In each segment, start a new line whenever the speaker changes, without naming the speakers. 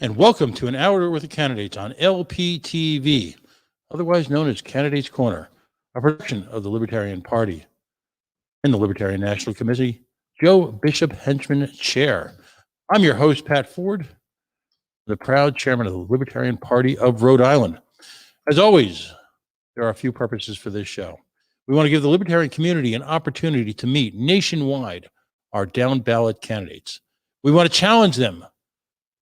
And welcome to an hour worth of candidates on LPTV, otherwise known as Candidates Corner, a production of the Libertarian Party and the Libertarian National Committee, Joe Bishop Henchman Chair. I'm your host, Pat Ford, the proud chairman of the Libertarian Party of Rhode Island. As always, there are a few purposes for this show. We want to give the Libertarian community an opportunity to meet nationwide our down ballot candidates. We want to challenge them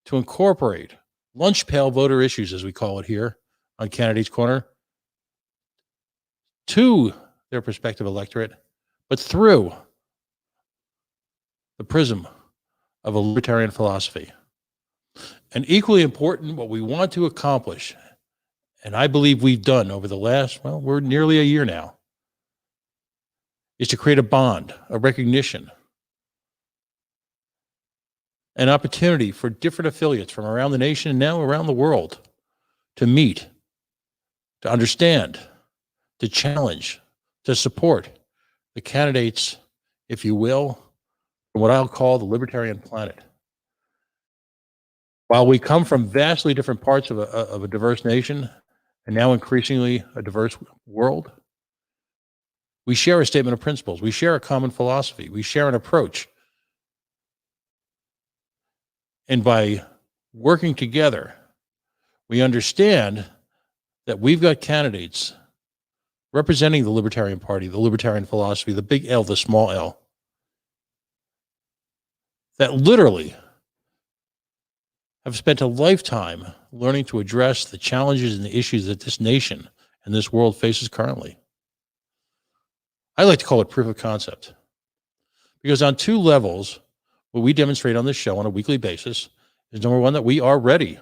to incorporate lunch pail voter issues, as we call it here on Candidates Corner, to their prospective electorate, but through the prism of a libertarian philosophy. And equally important, what we want to accomplish, and I believe we've done over the last, we're nearly a year now, is to create a bond, a recognition, an opportunity for different affiliates from around the nation and now around the world to meet, to understand, to challenge, to support the candidates, if you will, from what I'll call the libertarian planet. While we come from vastly different parts of a diverse nation and now increasingly a diverse world, we share a statement of principles. We share a common philosophy. We share an approach. And by working together, we understand that we've got candidates representing the Libertarian Party, the Libertarian philosophy, the big L, the small L, that literally have spent a lifetime learning to address the challenges and the issues that this nation and this world faces currently. I like to call it proof of concept, because on two levels, what we demonstrate on this show on a weekly basis is, number one, that we are ready,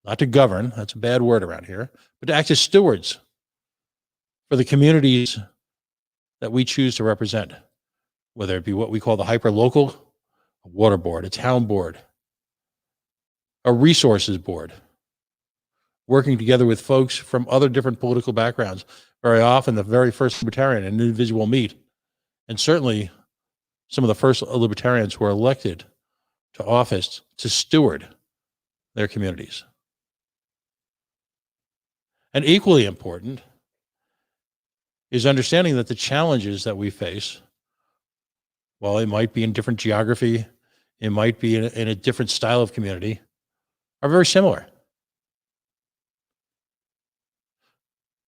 not to govern, that's a bad word around here, but to act as stewards for the communities that we choose to represent, whether it be what we call the hyper-local, a water board, a town board, a resources board, working together with folks from other different political backgrounds. Very often the very first libertarian an individual meet, and certainly some of the first libertarians who are elected to office to steward their communities. And equally important is understanding that the challenges that we face, while it might be in different geography, it might be in a different style of community, are very similar.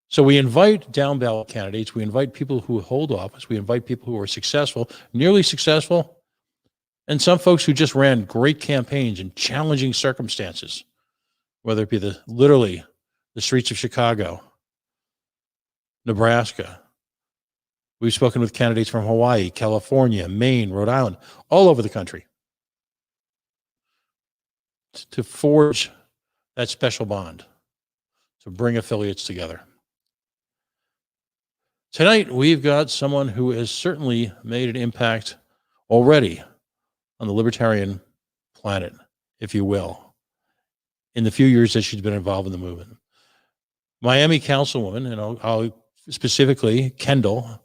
So we invite down ballot candidates, we invite people who hold office, we invite people who are successful, nearly successful, and some folks who just ran great campaigns in challenging circumstances, whether it be literally the streets of Chicago, Nebraska. We've spoken with candidates from Hawaii, California, Maine, Rhode Island, all over the country, to forge that special bond, to bring affiliates together. Tonight, we've got someone who has certainly made an impact already on the libertarian planet, if you will, in the few years that she's been involved in the movement. Miami councilwoman, and I'll specifically Kendall,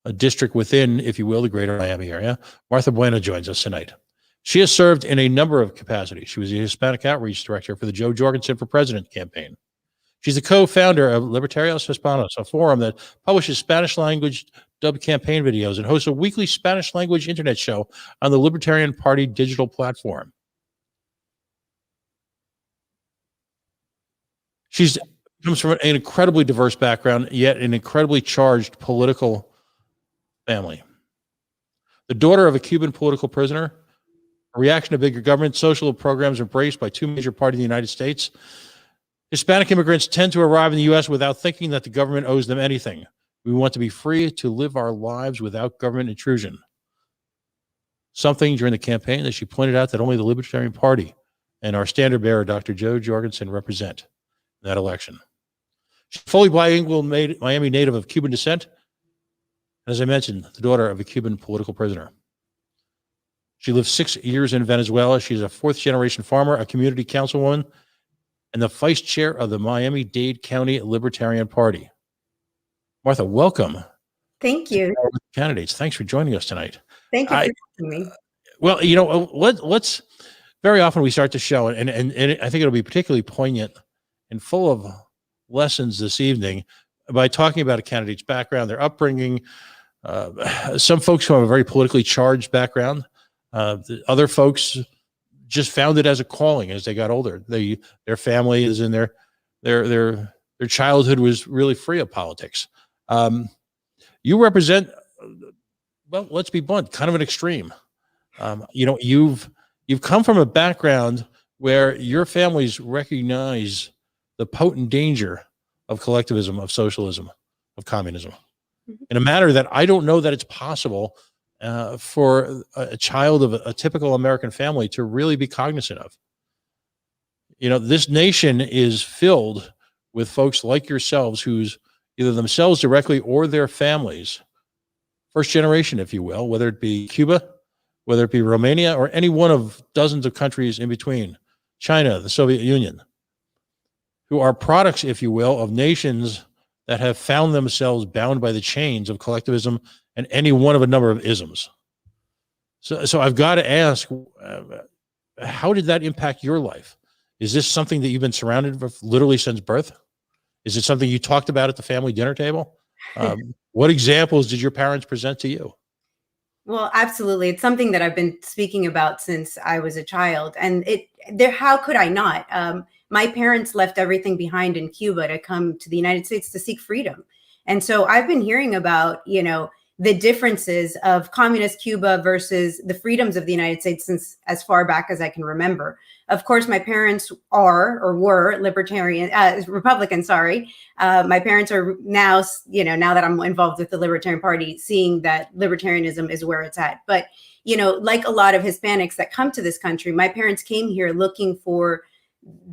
a district within, if you will, the greater Miami area, Martha Bueno joins us tonight. She has served in a number of capacities. She was the Hispanic Outreach Director for the Joe Jorgensen for President campaign. She's the co-founder of Libertarios, Hispanos, a forum that publishes Spanish-language dubbed campaign videos and hosts a weekly Spanish-language internet show on the Libertarian Party digital platform. She comes from an incredibly diverse background, yet an incredibly charged political family. The daughter of a Cuban political prisoner, a reaction to bigger government, social programs embraced by two major parties in the United States. Hispanic immigrants tend to arrive in the U.S. without thinking that the government owes them anything. We want to be free to live our lives without government intrusion. Something during the campaign that she pointed out that only the Libertarian Party and our standard bearer, Dr. Joe Jorgensen, represent in that election. She's a fully bilingual Miami native of Cuban descent. And as I mentioned, the daughter of a Cuban political prisoner. She lived 6 years in Venezuela. She's a fourth-generation farmer, a community councilwoman, and the vice chair of the Miami-Dade County Libertarian Party. Martha, welcome.
Thank you.
Candidates, thanks for joining us tonight.
Thank you for having me.
Well, you know, let's very often we start to show, and I think it'll be particularly poignant and full of lessons this evening by talking about a candidate's background, their upbringing. Some folks who have a very politically charged background. The other folks just found it as a calling as they got older. Their family is in their childhood was really free of politics. You represent, well, let's be blunt, kind of an extreme. You've come from a background where your families recognize the potent danger of collectivism, of socialism, of communism, in a manner that I don't know that it's possible for a child of a typical American family to really be cognizant of. This nation is filled with folks like yourselves who's either themselves directly or their families, first generation, if you will, whether it be Cuba, whether it be Romania, or any one of dozens of countries in between, China, the Soviet Union, who are products, if you will, of nations that have found themselves bound by the chains of collectivism and any one of a number of isms. So I've got to ask, how did that impact your life? Is this something that you've been surrounded with literally since birth? Is it something you talked about at the family dinner table? What examples did your parents present to you?
Well, absolutely. It's something that I've been speaking about since I was a child. And how could I not? My parents left everything behind in Cuba to come to the United States to seek freedom. And so I've been hearing about, the differences of communist Cuba versus the freedoms of the United States since as far back as I can remember. Of course, my parents were Republican, sorry. My parents are now, now that I'm involved with the Libertarian Party, seeing that libertarianism is where it's at. But, like a lot of Hispanics that come to this country, my parents came here looking for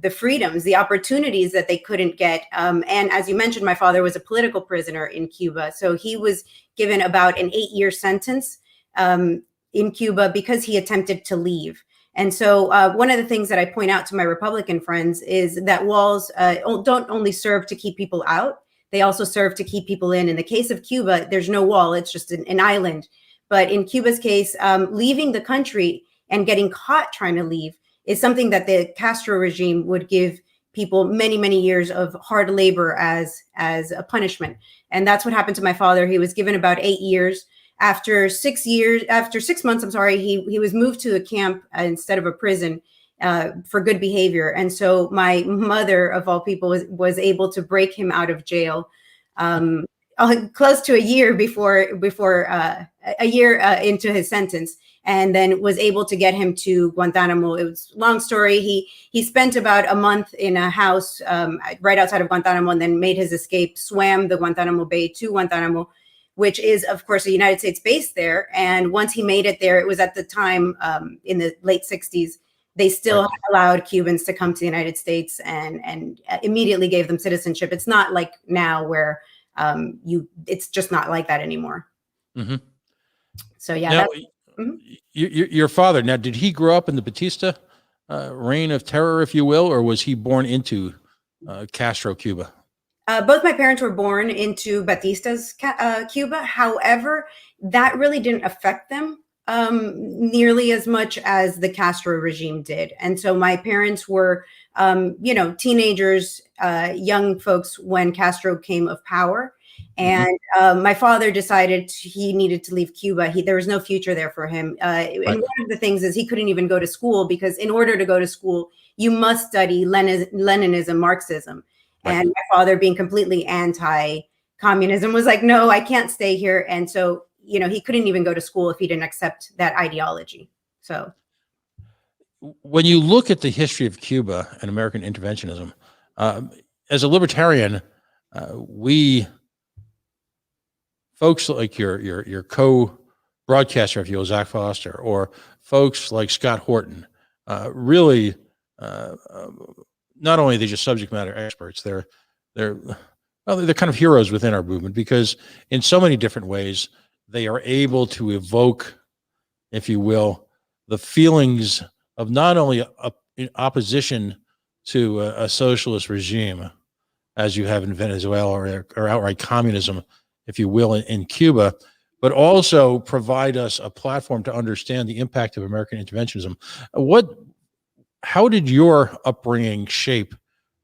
the freedoms, the opportunities that they couldn't get. And as you mentioned, my father was a political prisoner in Cuba. So he was given about an 8-year sentence in Cuba because he attempted to leave. And so one of the things that I point out to my Republican friends is that walls don't only serve to keep people out, they also serve to keep people in. In the case of Cuba, there's no wall, it's just an island. But in Cuba's case, leaving the country and getting caught trying to leave is something that the Castro regime would give people many, many years of hard labor as a punishment. And that's what happened to my father. He was given about 8 years. After 6 months, he was moved to a camp instead of a prison for good behavior. And so my mother, of all people, was able to break him out of jail close to a year into his sentence, and then was able to get him to Guantanamo. It was a long story. He spent about a month in a house right outside of Guantanamo, and then made his escape, swam the Guantanamo Bay to Guantanamo, which is, of course, a United States base there. And once he made it there, it was at the time in the late 60s, they still allowed Cubans to come to the United States and immediately gave them citizenship. It's not like now where it's just not like that anymore. Mm-hmm. So yeah.
Now, your father, now, did he grow up in the Batista reign of terror, if you will, or was he born into Castro Cuba?
Both my parents were born into Batista's Cuba. However, that really didn't affect them nearly as much as the Castro regime did. And so my parents were, teenagers, young folks when Castro came of power. And my father decided he needed to leave Cuba. There was no future there for him. And one of the things is he couldn't even go to school, because in order to go to school, you must study Leninism, Marxism. And my father, being completely anti-communism, was like, no, I can't stay here. And so, he couldn't even go to school if he didn't accept that ideology. So
when you look at the history of Cuba and American interventionism, as a libertarian, folks like your co-broadcaster, if you will, Zach Foster, or folks like Scott Horton, really, not only are they just subject matter experts, they're kind of heroes within our movement, because in so many different ways they are able to evoke, if you will, the feelings of not only in opposition to a socialist regime, as you have in Venezuela, or outright communism, if you will, in Cuba, but also provide us a platform to understand the impact of American interventionism. What how did your upbringing shape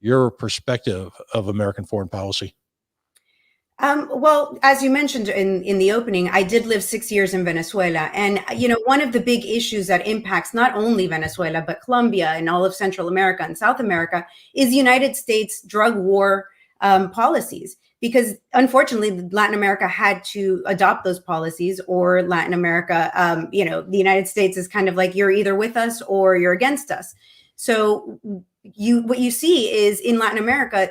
your perspective of American foreign policy?
Well, as you mentioned in the opening, I did live 6 years in Venezuela. And, one of the big issues that impacts not only Venezuela, but Colombia and all of Central America and South America is the United States drug war policies. Because unfortunately, Latin America had to adopt those policies, or Latin America, the United States is kind of like, you're either with us or you're against us. So what you see is in Latin America,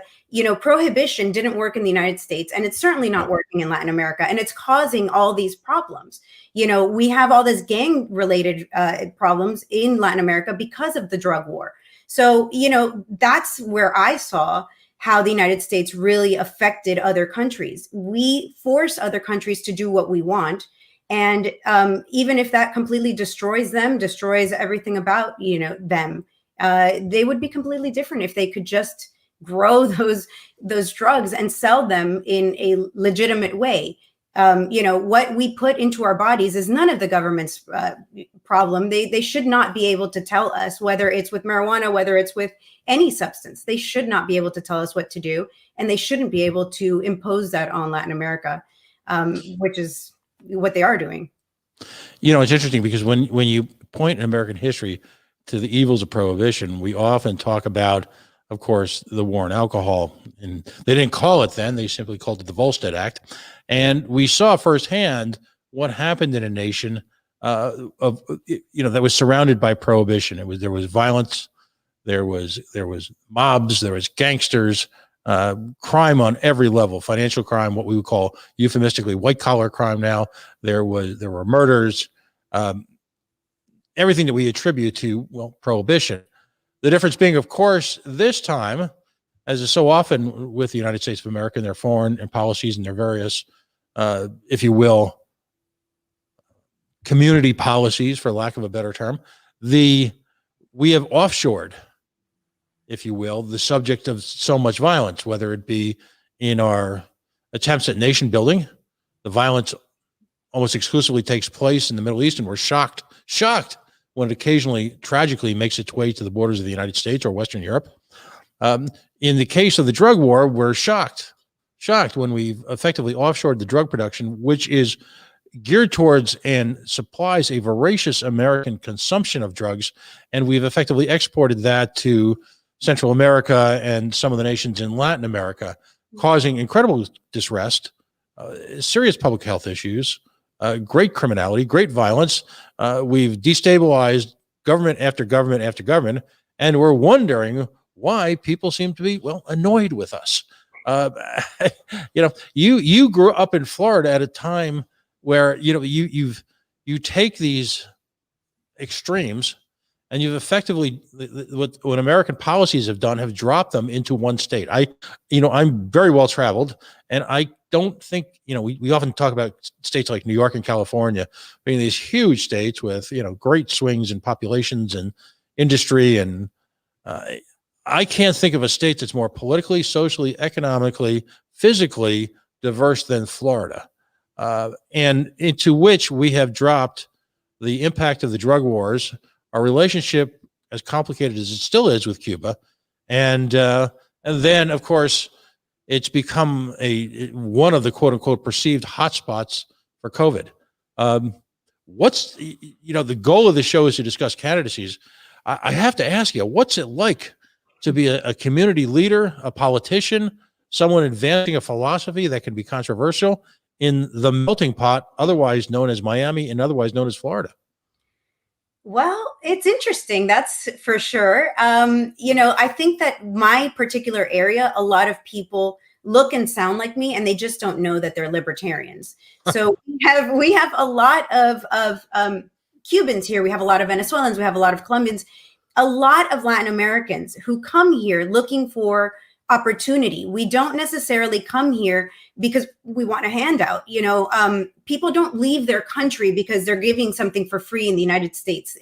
prohibition didn't work in the United States, and it's certainly not working in Latin America, and it's causing all these problems. We have all this gang related problems in Latin America because of the drug war. So, that's where I saw how the United States really affected other countries. We force other countries to do what we want. And even if that completely destroys them, destroys everything about, them, they would be completely different if they could just grow those drugs and sell them in a legitimate way. What we put into our bodies is none of the government's problem. They should not be able to tell us, whether it's with marijuana, whether it's with any substance. They should not be able to tell us what to do, and they shouldn't be able to impose that on Latin America, which is what they are doing.
It's interesting because when you point in American history to the evils of prohibition, we often talk about, of course, the war on alcohol. And they didn't call it then, they simply called it the Volstead Act. And we saw firsthand what happened in a nation that was surrounded by prohibition. There was violence, there was mobs, there was gangsters, crime on every level, financial crime, what we would call euphemistically white collar crime now. There were murders, everything that we attribute to, prohibition. The difference being, of course, this time, as is so often with the United States of America and their foreign and policies and their various, if you will, community policies, for lack of a better term, we have offshored, if you will, the subject of so much violence, whether it be in our attempts at nation building. The violence almost exclusively takes place in the Middle East, and we're shocked when it occasionally, tragically, makes its way to the borders of the United States or Western Europe. In the case of the drug war, we're shocked when we've effectively offshored the drug production, which is geared towards and supplies a voracious American consumption of drugs, and we've effectively exported that to Central America and some of the nations in Latin America, causing incredible distress, serious public health issues, great criminality, great violence. We've destabilized government after government after government, and we're wondering why people seem to be, annoyed with us. You grew up in Florida at a time where, you take these extremes and you've effectively, what American policies have done, have dropped them into one state. I'm very well traveled, and I don't think, we often talk about states like New York and California being these huge states with, great swings in populations and industry. And I can't think of a state that's more politically, socially, economically, physically diverse than Florida, and into which we have dropped the impact of the drug wars, our relationship, as complicated as it still is, with Cuba, and then, of course, it's become one of the quote unquote perceived hotspots for COVID. What's the goal of the show is to discuss candidacies. I have to ask you, what's it like to be a community leader, a politician, someone advancing a philosophy that can be controversial in the melting pot, otherwise known as Miami and otherwise known as Florida?
Well, it's interesting. That's for sure. I think that my particular area, a lot of people look and sound like me, and they just don't know that they're libertarians. So we have a lot of Cubans here. We have a lot of Venezuelans. We have a lot of Colombians, a lot of Latin Americans who come here looking for opportunity. We don't necessarily come here because we want a handout. People don't leave their country because they're giving something for free in the United States.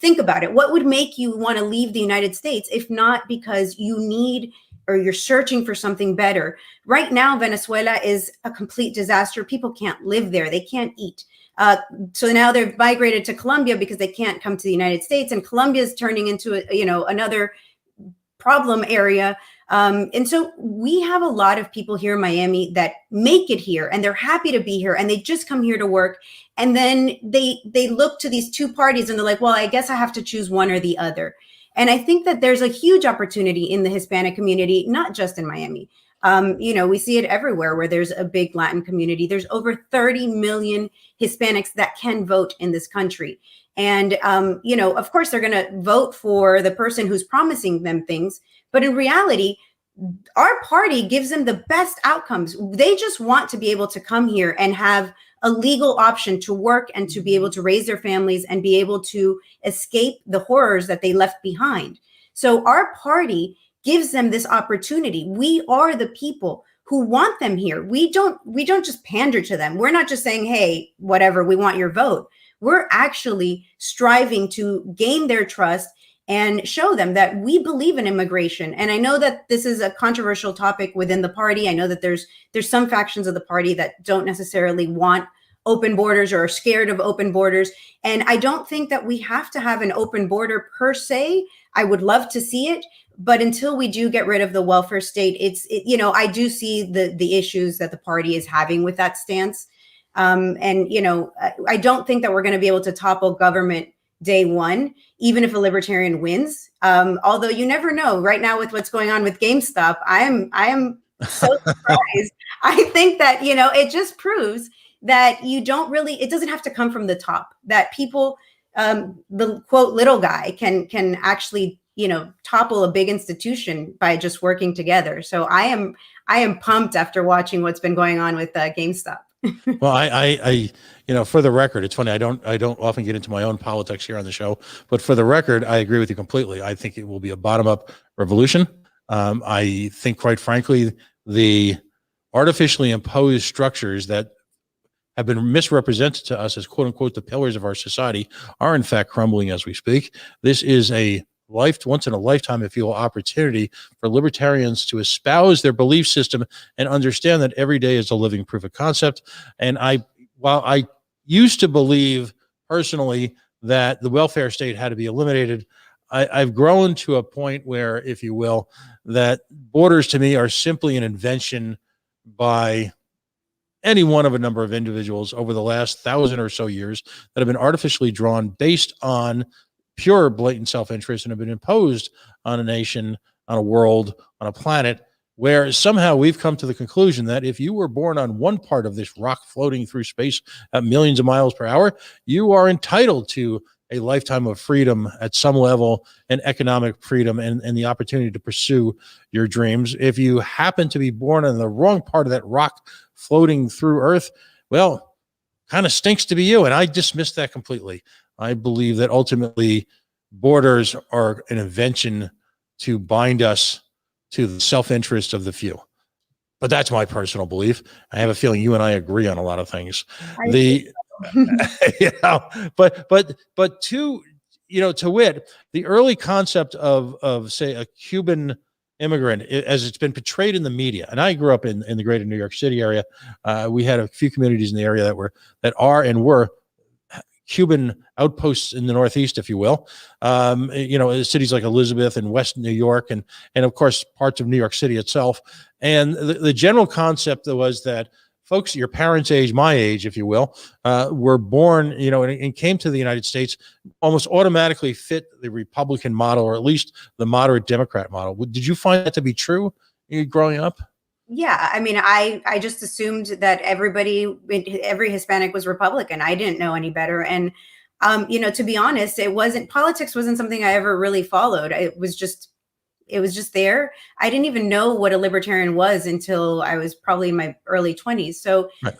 Think about it. What would make you want to leave the United States if not because you need or you're searching for something better. Right now, Venezuela is a complete disaster. People can't live there. They can't eat. So now they've migrated to Colombia because they can't come to the United States, and Colombia is turning into another problem area. And so we have a lot of people here in Miami that make it here, and they're happy to be here, and they just come here to work. And then they look to these two parties and they're like, well, I guess I have to choose one or the other. And I think that there's a huge opportunity in the Hispanic community, not just in Miami. We see it everywhere where there's a big Latin community. There's over 30 million Hispanics that can vote in this country. And, of course, they're going to vote for the person who's promising them things. But in reality, our party gives them the best outcomes. They just want to be able to come here and have a legal option to work and to be able to raise their families and be able to escape the horrors that they left behind. So our party gives them this opportunity. We are the people who want them here. We don't just pander to them. We're not just saying, hey, whatever, we want your vote. We're actually striving to gain their trust and show them that we believe in immigration. And I know that this is a controversial topic within the party. I know that there's some factions of the party that don't necessarily want open borders or are scared of open borders. And I don't think that we have to have an open border per se. I would love to see it, but until we do get rid of the welfare state, I do see the issues that the party is having with that stance. I don't think that we're going to be able to topple government day one, even if a libertarian wins. Although you never know. Right now, with what's going on with GameStop, I am so surprised. I think that it just proves that it doesn't have to come from the top. That people, the quote little guy, can actually topple a big institution by just working together. So I am pumped after watching what's been going on with GameStop.
Well, I for the record, it's funny. I don't often get into my own politics here on the show, but for the record, I agree with you completely. I think it will be a bottom-up revolution. I think, quite frankly, the artificially imposed structures that have been misrepresented to us as "quote unquote" the pillars of our society are in fact crumbling as we speak. This is a once in a lifetime, if you will, opportunity for libertarians to espouse their belief system and understand that every day is a living proof of concept. And while I used to believe personally that the welfare state had to be eliminated, I've grown to a point where, if you will, that borders to me are simply an invention by any one of a number of individuals over the last 1,000 or so years that have been artificially drawn based on pure blatant self-interest and have been imposed on a nation, on a world, on a planet, where somehow we've come to the conclusion that if you were born on one part of this rock floating through space at millions of miles per hour, you are entitled to a lifetime of freedom at some level, and economic freedom and the opportunity to pursue your dreams. If you happen to be born on the wrong part of that rock floating through Earth, well, kind of stinks to be you. And I dismiss that completely. I believe that ultimately borders are an invention to bind us to the self-interest of the few. But that's my personal belief. I have a feeling you and I agree on a lot of things. But to wit, the early concept of say a Cuban immigrant, as it's been portrayed in the media, and I grew up in the greater New York City area. We had a few communities in the area that were Cuban outposts in the Northeast, if you will. Cities like Elizabeth and West New York, and of course parts of New York City itself. And the general concept was that folks your parents' age, my age, if you will, were born, and came to the United States, almost automatically fit the Republican model, or at least the moderate Democrat model. Did you find that to be true growing up?
Yeah, I mean, I just assumed that every Hispanic was Republican. I didn't know any better. And, to be honest, politics wasn't something I ever really followed. It was just there. I didn't even know what a libertarian was until I was probably in my early 20s. So,
right.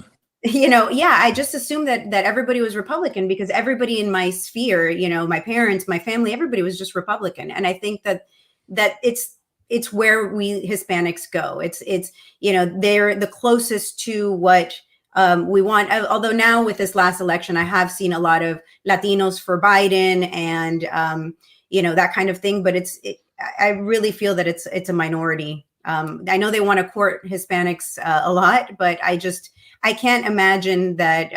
I just assumed that everybody was Republican because everybody in my sphere, my parents, my family, everybody was just Republican. And I think that it's where we Hispanics go. It's they're the closest to what we want. Although now with this last election, I have seen a lot of Latinos for Biden and that kind of thing. But I really feel that it's a minority I know they want to court Hispanics a lot, but I can't imagine that,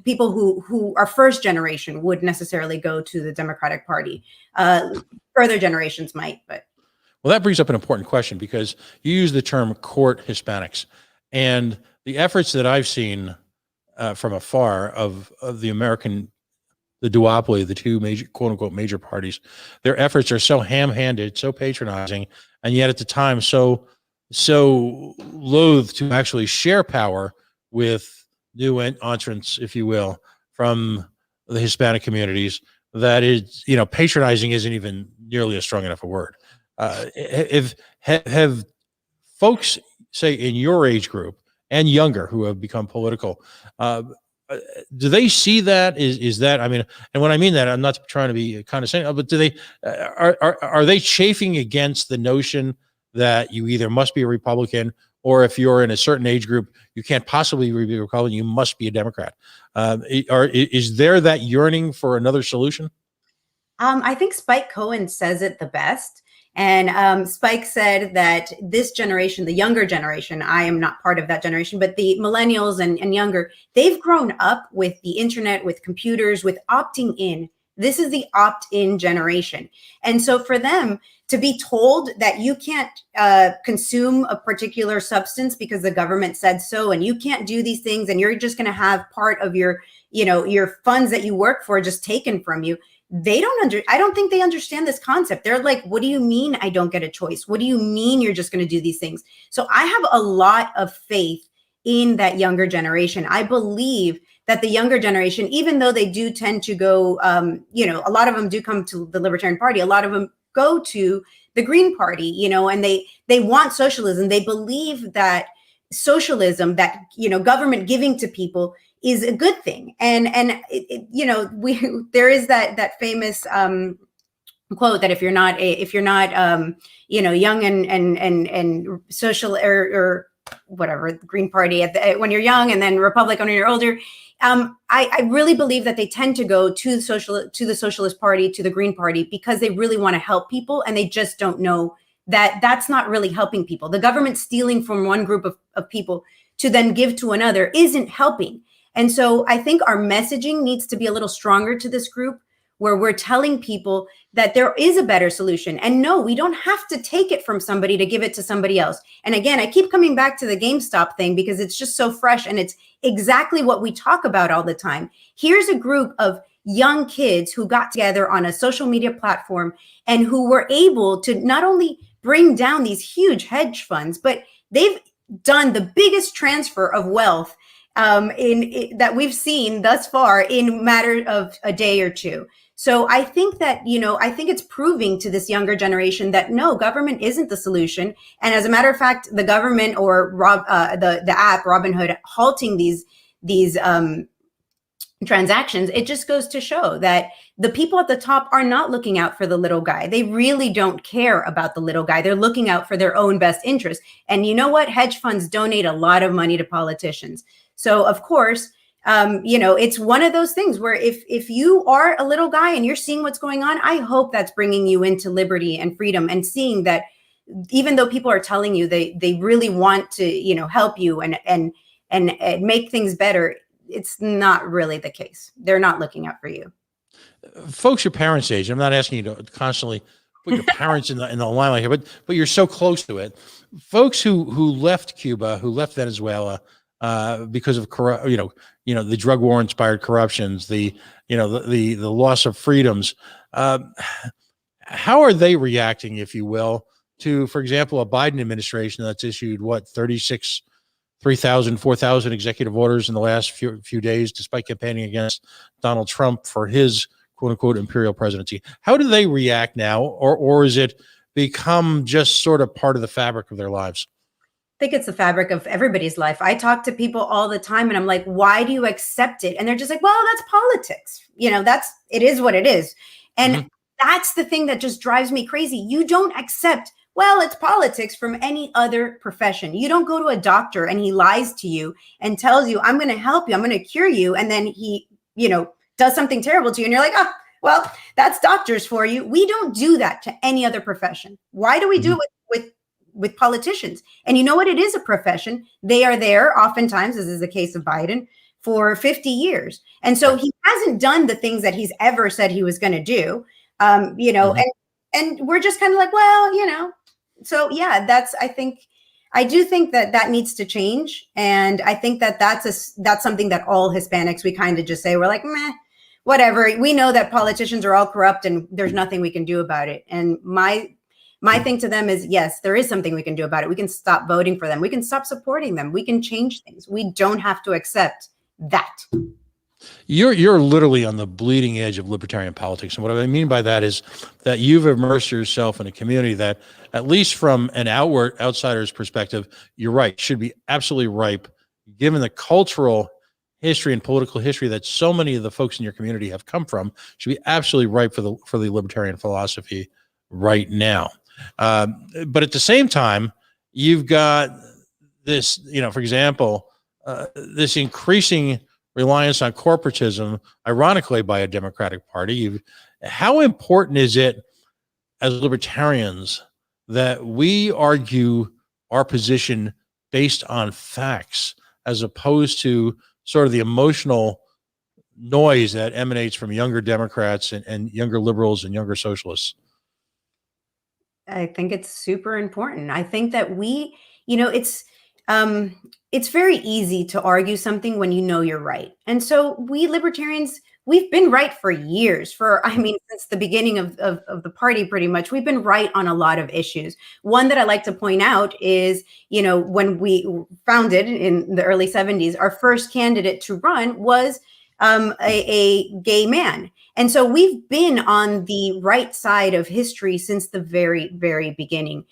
people who are first generation would necessarily go to the Democratic Party. Further generations might, but.
Well, that brings up an important question, because you use the term court Hispanics, and the efforts that I've seen from afar of the duopoly, the two major, quote unquote, major parties, their efforts are so ham-handed, so patronizing, and yet at the time so loath to actually share power with new entrants, if you will, from the Hispanic communities. That is, patronizing isn't even nearly a strong enough a word. Have folks, say, in your age group and younger who have become political, do they see that? Is that, I mean, and when I mean that, I'm not trying to be condescending, but do they are they chafing against the notion that you either must be a Republican, or if you're in a certain age group, you can't possibly be a Republican, you must be a Democrat? Is there that yearning for another solution?
I think Spike Cohen says it the best. And Spike said that this generation, the younger generation, I am not part of that generation, but the millennials and younger, they've grown up with the internet, with computers, with opting in. This is the opt-in generation. And so for them to be told that you can't consume a particular substance because the government said so, and you can't do these things, and you're just going to have part of your funds that you work for just taken from you. I don't think they understand this concept. They're like, what do you mean I don't get a choice? What do you mean you're just going to do these things? So I have a lot of faith in that younger generation. I believe that the younger generation, even though they do tend to go, a lot of them do come to the Libertarian Party. A lot of them go to the Green Party, and they want socialism. They believe that socialism, that, government giving to people is a good thing. And there is that famous quote that if you're not young and social or whatever, the Green Party when you're young, and then Republican when you're older. I really believe that they tend to go to the Socialist Party, to the Green Party, because they really want to help people, and they just don't know that that's not really helping people. The government stealing from one group of people to then give to another isn't helping. And so I think our messaging needs to be a little stronger to this group, where we're telling people that there is a better solution. And no, we don't have to take it from somebody to give it to somebody else. And again, I keep coming back to the GameStop thing because it's just so fresh, and it's exactly what we talk about all the time. Here's a group of young kids who got together on a social media platform and who were able to not only bring down these huge hedge funds, but they've done the biggest transfer of wealth that we've seen thus far in matter of a day or two. So I think that, I think it's proving to this younger generation that no, government isn't the solution. And as a matter of fact, the government or the app Robinhood halting these transactions, it just goes to show that the people at the top are not looking out for the little guy. They really don't care about the little guy. They're looking out for their own best interest. And you know what? Hedge funds donate a lot of money to politicians. So of course, it's one of those things where if you are a little guy and you're seeing what's going on, I hope that's bringing you into liberty and freedom, and seeing that even though people are telling you they really want to, help you and make things better, it's not really the case. They're not looking out for you.
Folks your parents' age, I'm not asking you to constantly put your parents in the limelight here, but you're so close to it. Folks who left Cuba, who left Venezuela because of the drug war inspired corruptions, the loss of freedoms. How are they reacting, if you will, to, for example, a Biden administration that's issued 4,000 executive orders in the last few days, despite campaigning against Donald Trump for his quote unquote imperial presidency? How do they react now, or is it become just sort of part of the fabric of their lives?
I think it's the fabric of everybody's life. I talk to people all the time and I'm like, why do you accept it? And they're just like, well, that's politics. It is what it is. And that's the thing that just drives me crazy. You don't accept, well, it's politics from any other profession. You don't go to a doctor and he lies to you and tells you, I'm going to help you, I'm going to cure you. And then he, does something terrible to you. And you're like, oh, well, that's doctors for you. We don't do that to any other profession. Why do we do it with with politicians. And you know what? It is a profession. They are there oftentimes, as is the case of Biden, for 50 years. And so he hasn't done the things that he's ever said he was going to do, you know, and we're just kind of like, well, you know, so yeah, I do think that needs to change. And I think that's something that all Hispanics, we kind of just say, we're like, meh, whatever. We know that politicians are all corrupt and there's nothing we can do about it. And my thing to them is, yes, there is something we can do about it. We can stop voting for them. We can stop supporting them. We can change things. We don't have to accept that.
You're literally on the bleeding edge of libertarian politics. And what I mean by that is that you've immersed yourself in a community that, at least from an outsider's perspective, you're right, should be absolutely ripe, given the cultural history and political history that so many of the folks in your community have come from, should be absolutely ripe for the libertarian philosophy right now. But at the same time, you've got this, you know, for example, this increasing reliance on corporatism, ironically, by a Democratic Party. How important is it as libertarians that we argue our position based on facts, as opposed to sort of the emotional noise that emanates from younger Democrats and younger liberals and younger socialists?
I think it's super important. I think that we, you know, it's very easy to argue something when you know you're right. And so we libertarians, we've been right for years, since the beginning of the party, pretty much. We've been right on a lot of issues. One that I like to point out is, you know, when we founded in the early 70s, our first candidate to run was a gay man. And so we've been on the right side of history since the very, very beginning.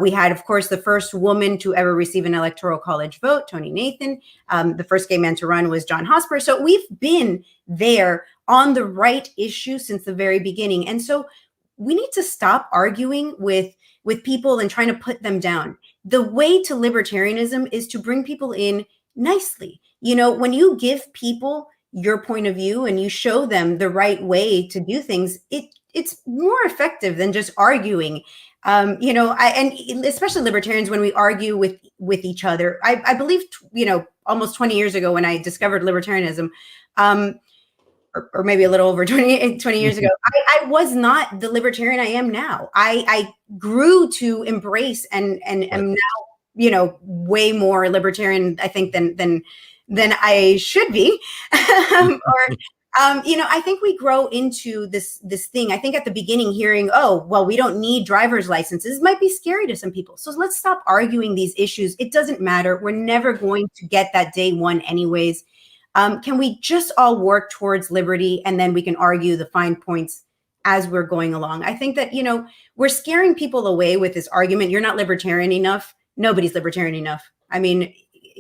We had, of course, the first woman to ever receive an electoral college vote, Tony Nathan. The first gay man to run was John Hosper. So we've been there on the right issue since the very beginning. And so we need to stop arguing with people and trying to put them down. The way to libertarianism is to bring people in nicely. You know, when you give people your point of view and you show them the right way to do things, it's more effective than just arguing. You know, and especially libertarians, when we argue with each other, I believe, you know, almost 20 years ago when I discovered libertarianism, or maybe a little over 20 years ago, I was not the libertarian I am now. I grew to embrace and am now, you know, way more libertarian, I think, than I should be. You know, I think we grow into this thing. I think at the beginning, hearing, oh, well, we don't need driver's licenses, might be scary to some people. So let's stop arguing these issues. It doesn't matter. We're never going to get that day one anyways. Can we just all work towards liberty, and then we can argue the fine points as we're going along? I think that, you know, we're scaring people away with this argument. You're not libertarian enough. Nobody's libertarian enough. I mean,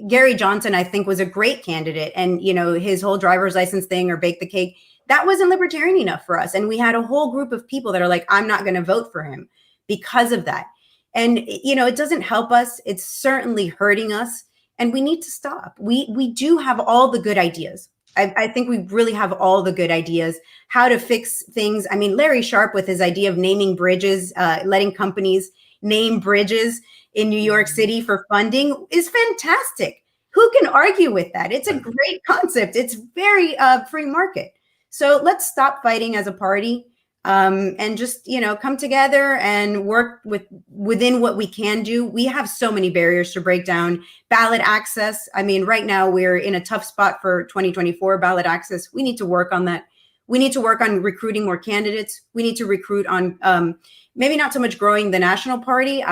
Gary Johnson, I think, was a great candidate. And, you know, his whole driver's license thing, or bake the cake, that wasn't libertarian enough for us. And we had a whole group of people that are like, I'm not going to vote for him because of that. And, you know, it doesn't help us. It's certainly hurting us. And we need to stop. We do have all the good ideas. I think we really have all the good ideas, how to fix things. I mean, Larry Sharp, with his idea of naming bridges, letting companies name bridges in New York City for funding, is fantastic. Who can argue with that? It's a great concept. It's very free market. So let's stop fighting as a party, and just, you know, come together and work within what we can do. We have so many barriers to break down. Ballot access. I mean, right now we're in a tough spot for 2024 ballot access. We need to work on that. We need to work on recruiting more candidates. We need to recruit on maybe not so much growing the national party,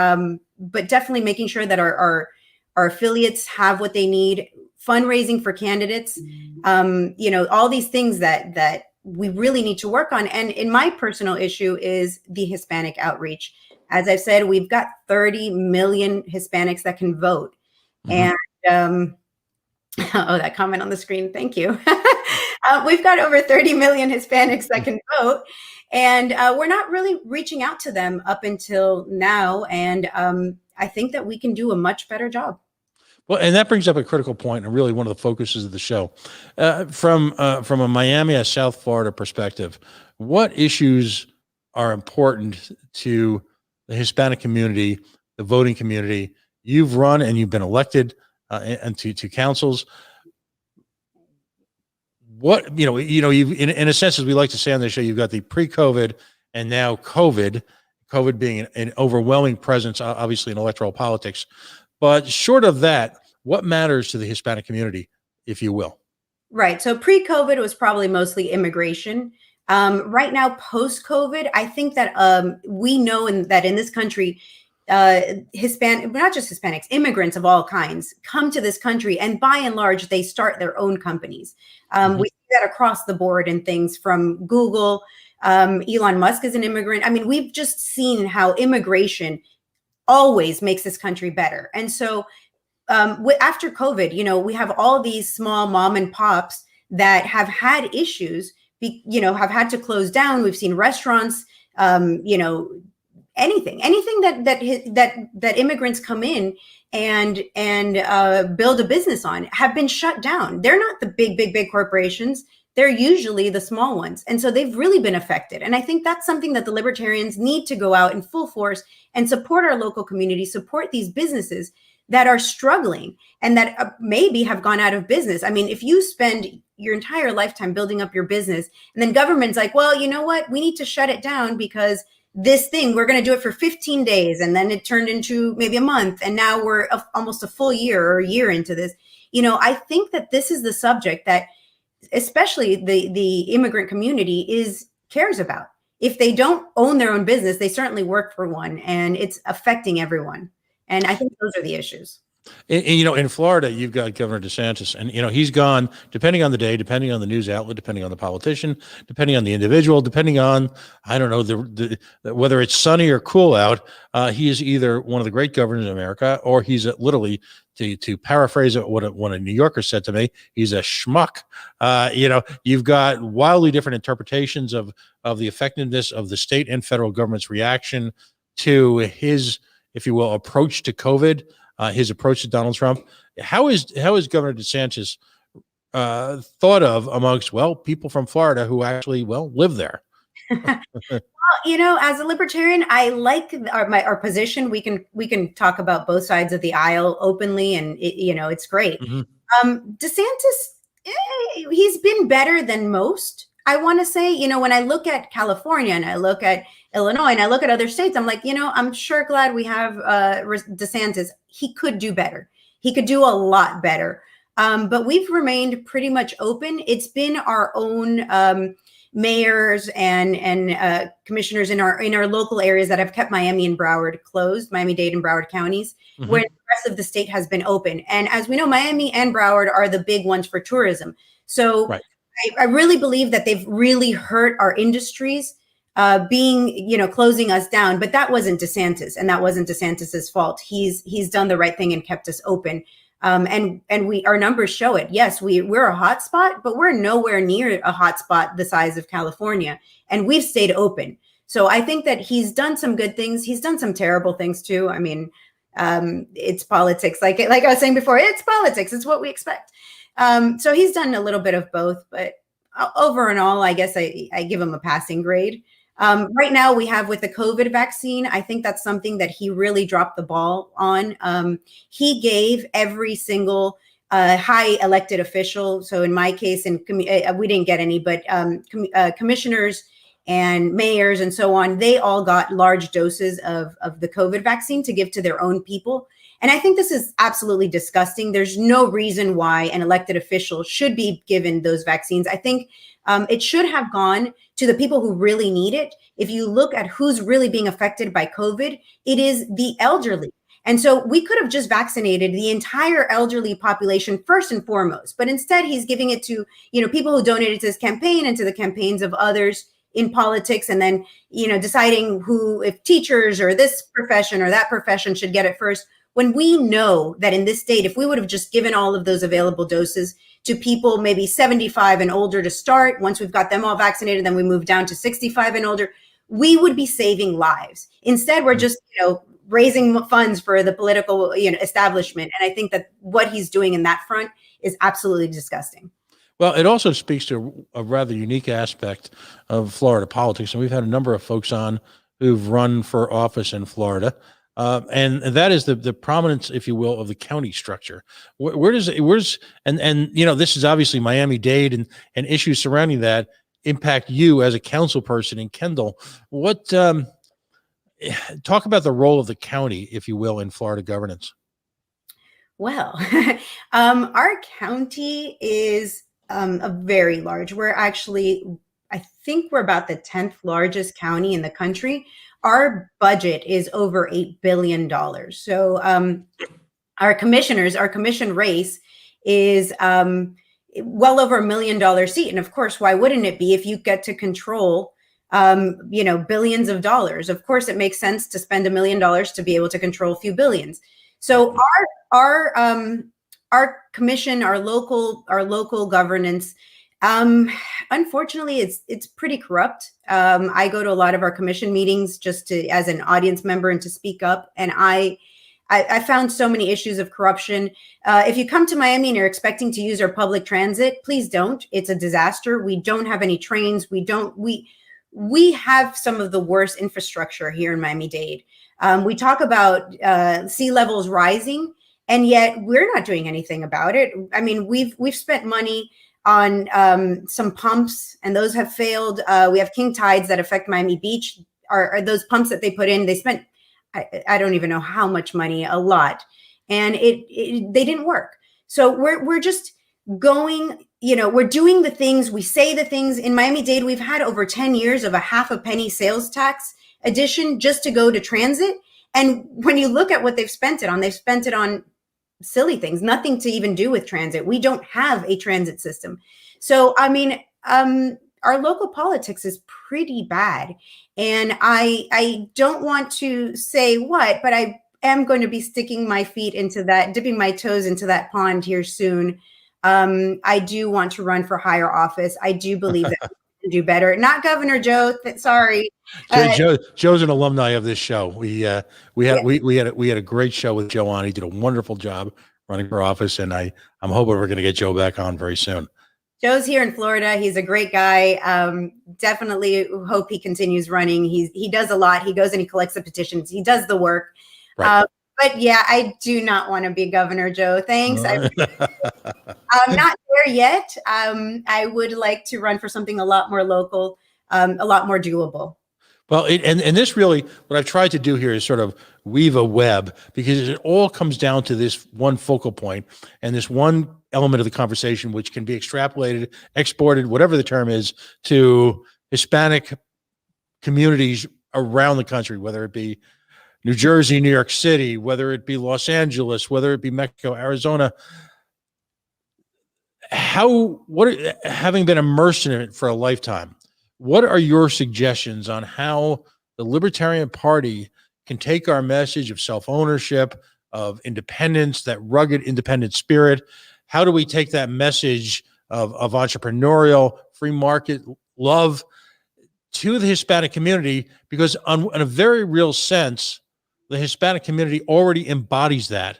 but definitely making sure that our affiliates have what they need, fundraising for candidates, you know, all these things that we really need to work on. And in my personal issue is the Hispanic outreach. As I've said, we've got 30 million Hispanics that can vote. And oh, that comment on the screen, thank you. We've got over 30 million Hispanics that can vote, and we're not really reaching out to them up until now. And I think that we can do a much better job.
Well, and that brings up a critical point, and really one of the focuses of the show. From a Miami, a South Florida perspective, what issues are important to the Hispanic community the voting community. You've run and you've been elected and to councils. What, you've, in a sense, as we like to say on the show, you've got the pre-COVID and now COVID being an overwhelming presence, obviously, in electoral politics. But short of that, what matters to the Hispanic community, if you will?
Right. So pre-COVID was probably mostly immigration. Right now, post-COVID, I think that we know that in this country, not just Hispanics, immigrants of all kinds come to this country, and by and large, they start their own companies. We see that across the board in things from Google. Elon Musk is an immigrant. I mean, we've just seen how immigration always makes this country better. And so after COVID, we have all these small mom and pops that have had issues, have had to close down. We've seen restaurants, anything that immigrants come in and build a business on have been shut down. They're not the big corporations. They're usually the small ones. And so they've really been affected. And I think that's something that the Libertarians need to go out in full force and support our local community, support these businesses that are struggling and that maybe have gone out of business. I mean, if you spend your entire lifetime building up your business and then government's like, well, you know what, we need to shut it down because this thing, we're going to do it for 15 days. And then it turned into maybe a month. And now we're almost a full year or a year into this. I think that this is the subject that especially the immigrant community cares about. If they don't own their own business, they certainly work for one, and it's affecting everyone. And I think those are the issues.
In Florida, you've got Governor DeSantis, and he's gone, depending on the day, depending on the news outlet, depending on the politician, depending on the individual, depending on, I don't know, whether it's sunny or cool out. He is either one of the great governors in America, or he's literally, to paraphrase what a New Yorker said to me, he's a schmuck. You've got wildly different interpretations of the effectiveness of the state and federal government's reaction to his, if you will, approach to COVID. His approach to Donald Trump. How is Governor DeSantis thought of amongst, people from Florida who actually, live there?
Well, as a libertarian, I like our position. We can talk about both sides of the aisle openly, and it's great. DeSantis, he's been better than most. I want to say, when I look at California and I look at Illinois and I look at other states, I'm like, I'm sure glad we have DeSantis. He could do better. He could do a lot better. But we've remained pretty much open. It's been our own mayors and commissioners in our local areas that have kept Miami and Broward closed, Miami-Dade and Broward counties, where the rest of the state has been open. And as we know, Miami and Broward are the big ones for tourism. So right. I really believe that they've really hurt our industries closing us down, but that wasn't DeSantis, and that wasn't DeSantis's fault. He's done the right thing and kept us open. And our numbers show it. Yes, we're a hot spot, but we're nowhere near a hot spot the size of California, and we've stayed open. So I think that he's done some good things. He's done some terrible things too. I mean, it's politics. Like I was saying before, it's politics. It's what we expect. So he's done a little bit of both, but over and all, I guess I give him a passing grade. Right now we have with the COVID vaccine, I think that's something that he really dropped the ball on. He gave every single high elected official. So in my case, we didn't get any, but commissioners and mayors and so on, they all got large doses of the COVID vaccine to give to their own people. And I think this is absolutely disgusting. There's no reason why an elected official should be given those vaccines. I think it should have gone to the people who really need it. If you look at who's really being affected by COVID, it is the elderly. And so we could have just vaccinated the entire elderly population first and foremost. But instead, he's giving it to, people who donated to his campaign and to the campaigns of others in politics, and then, deciding if teachers or this profession or that profession should get it first. When we know that in this state, if we would have just given all of those available doses to people maybe 75 and older to start, once we've got them all vaccinated, then we move down to 65 and older, we would be saving lives. Instead, we're just, raising funds for the political, establishment. And I think that what he's doing in that front is absolutely disgusting.
Well, it also speaks to a rather unique aspect of Florida politics. And we've had a number of folks on who've run for office in Florida. And that is the prominence, if you will, of the county structure. Where's and this is obviously Miami-Dade and issues surrounding that impact you as a council person in Kendall. What talk about the role of the county, if you will, in Florida governance?
Well, our county is a very large. We're actually, I think we're about the 10th largest county in the country. Our budget is over $8 billion. So our commission race is well over $1 million seat. And of course, why wouldn't it be if you get to control billions of dollars? Of course, it makes sense to spend $1 million to be able to control a few billions. So our commission, our local governance, unfortunately, it's pretty corrupt. I go to a lot of our commission meetings just as an audience member and to speak up, and I found so many issues of corruption. If you come to Miami and you're expecting to use our public transit, please don't. It's a disaster. We don't have any trains. We have some of the worst infrastructure here in Miami-Dade. We talk about sea levels rising, and yet we're not doing anything about it. I mean, we've spent money on some pumps, and those have failed. We have king tides that affect Miami Beach. Are those pumps that they put in? They spent I don't even know how much money, a lot, and they didn't work. So we're just going. We're doing the things, we say the things. In Miami-Dade, we've had over 10 years of a half a penny sales tax addition just to go to transit. And when you look at what they've spent it on silly things, nothing to even do with transit. We don't have a transit system. So, I mean, our local politics is pretty bad. And I don't want to say what, but I am going to be sticking my feet into that, dipping my toes into that pond here soon. I do want to run for higher office. I do believe that we can do better. Not Governor Joe. Sorry.
Joe's an alumni of this show. We had a great show with Joe on. He did a wonderful job running for office, and I'm hoping we're going to get Joe back on very soon.
Joe's here in Florida. He's a great guy. Definitely hope he continues running. He does a lot. He goes and he collects the petitions. He does the work. Right. But yeah, I do not want to be Governor Joe. Thanks. I'm not there yet. I would like to run for something a lot more local, a lot more doable.
Well, and this really, what I've tried to do here is sort of weave a web, because it all comes down to this one focal point and this one element of the conversation, which can be extrapolated, exported, whatever the term is, to Hispanic communities around the country, whether it be New Jersey, New York City, whether it be Los Angeles, whether it be Mexico, Arizona. Having been immersed in it for a lifetime, what are your suggestions on how the Libertarian Party can take our message of self-ownership, of independence, that rugged independent spirit? How do we take that message of entrepreneurial, free market love to the Hispanic community? Because in a very real sense, the Hispanic community already embodies that,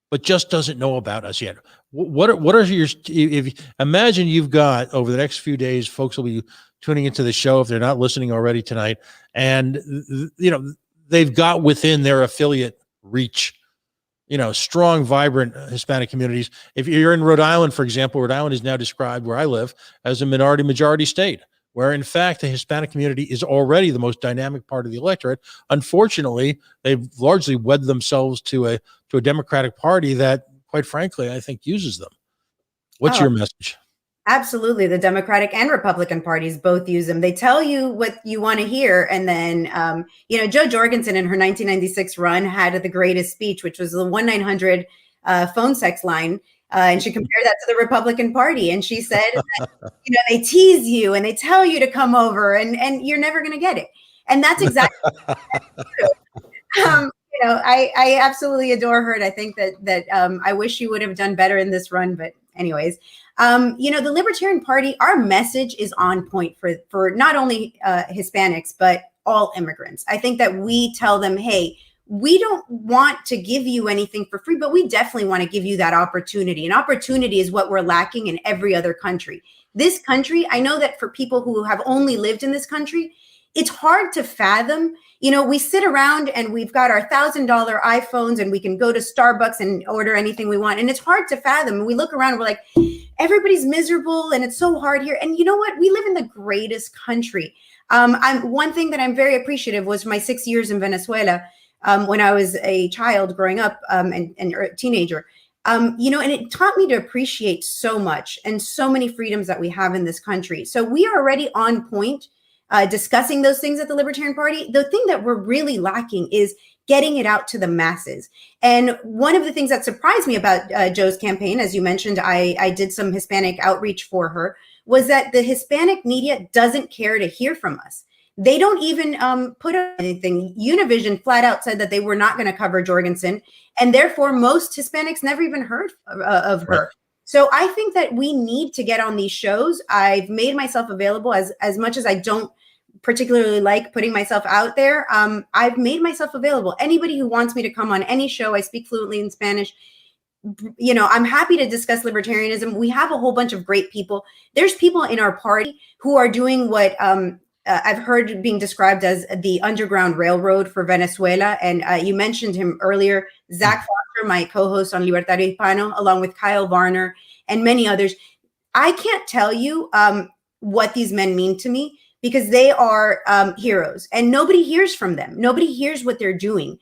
but just doesn't know about us yet. What are your, imagine you've got over the next few days, folks will be tuning into the show if they're not listening already tonight, and they've got within their affiliate reach, strong, vibrant Hispanic communities. If you're in Rhode Island, for example, Rhode Island is now described, where I live, as a majority state, where in fact the Hispanic community is already the most dynamic part of the electorate. Unfortunately, they've largely wed themselves to a Democratic Party that, quite frankly, I think uses them. What's your message?
Absolutely. The Democratic and Republican parties both use them. They tell you what you want to hear. And then, Jo Jorgensen in her 1996 run had the greatest speech, which was the 1-900 phone sex line. And she compared that to the Republican Party. And she said, that, they tease you and they tell you to come over and you're never going to get it. And that's exactly true. I absolutely adore her. And I think that I wish she would have done better in this run. But anyways, the Libertarian Party, our message is on point for not only Hispanics, but all immigrants. I think that we tell them, hey, we don't want to give you anything for free, but we definitely want to give you that opportunity. And opportunity is what we're lacking in every other country. This country, I know that for people who have only lived in this country, it's hard to fathom. You know, we sit around and we've got our $1,000 iPhones and we can go to Starbucks and order anything we want. And it's hard to fathom. And we look around and we're like, everybody's miserable and it's so hard here. And you know what? We live in the greatest country. One thing that I'm very appreciative was my 6 years in Venezuela when I was a child growing up and a teenager. You know, and it taught me to appreciate so much and so many freedoms that we have in this country. So we are already on point discussing those things at the Libertarian Party. The thing that we're really lacking is getting it out to the masses. And one of the things that surprised me about Joe's campaign, as you mentioned, I did some Hispanic outreach for her, was that the Hispanic media doesn't care to hear from us. They don't even put up anything. Univision flat out said that they were not going to cover Jorgensen, and therefore most Hispanics never even heard of her. Right. So I think that we need to get on these shows. I've made myself available as much as I don't particularly like putting myself out there. I've made myself available. Anybody who wants me to come on any show, I speak fluently in Spanish. You know, I'm happy to discuss libertarianism. We have a whole bunch of great people. There's people in our party who are doing what I've heard being described as the Underground Railroad for Venezuela. And you mentioned him earlier, Zach Foster, my co-host on Libertario Hispano, along with Kyle Varner and many others. I can't tell you what these men mean to me, because they are heroes and nobody hears from them. Nobody hears what they're doing.